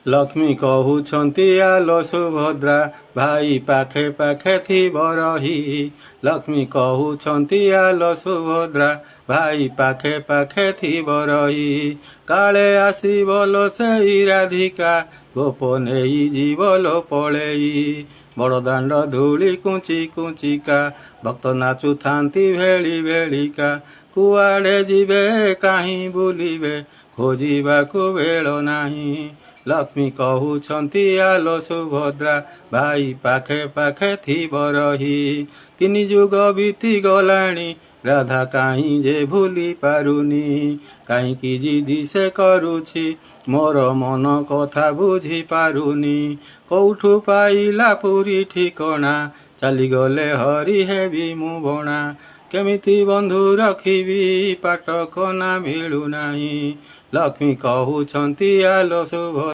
ଲକ୍ଷ୍ମୀ କହୁଛନ୍ତି ଆଲୋ ସୁଭଦ୍ରା ଭାଇ ପାଖେ ପାଖେ ଥିବ ରହି। ଲକ୍ଷ୍ମୀ କହୁଛନ୍ତି ଆଲୋ ସୁଭଦ୍ରା ଭାଇ ପାଖେ ପାଖେ ଥିବ ରହି। କାଳେ ଆସିବ ଲୋ ସେଇ ରାଧିକା ଗୋପ ନେଇ ଯିବ ଲୋ ପଳେଇ। ବଡ଼ଦାଣ୍ଡ ଧୂଳି କୁଞ୍ଚି କୁଞ୍ଚିକା ଭକ୍ତ ନାଚୁଥାନ୍ତି ଭେଳି ଭେଳିକା। କୁଆଡ଼େ ଯିବେ କାହିଁ ବୁଲିବେ ଖୋଜିବାକୁ ବେଳ ନାହିଁ। ଲକ୍ଷ୍ମୀ କହୁଛନ୍ତି ଆଲୋ ସୁଭଦ୍ରା ଭାଇ ପାଖେ ପାଖେ ଥିବ ରହି। 3 ଯୁଗ ବିତି ଗଲାଣି ରାଧା କାହିଁ ଯେ ଭୁଲି ପାରୁନି। କାହିଁକି ଜିଦି ସେ କରୁଛି ମୋର ମନ କଥା ବୁଝି ପାରୁନି। କୋଉଠୁ ପାଇଲା ପୁରୀ ଠିକଣା ଚାଲିଗଲେ ହରି ହେବି ମୁଁ ବଣା। କେମିତି ବନ୍ଧୁ ରଖିବି ପାଟକନା ମିଳୁନାହିଁ। ଲକ୍ଷ୍ମୀ କହୁଛନ୍ତି ଆଲୋ ସୁଭଦ୍ରା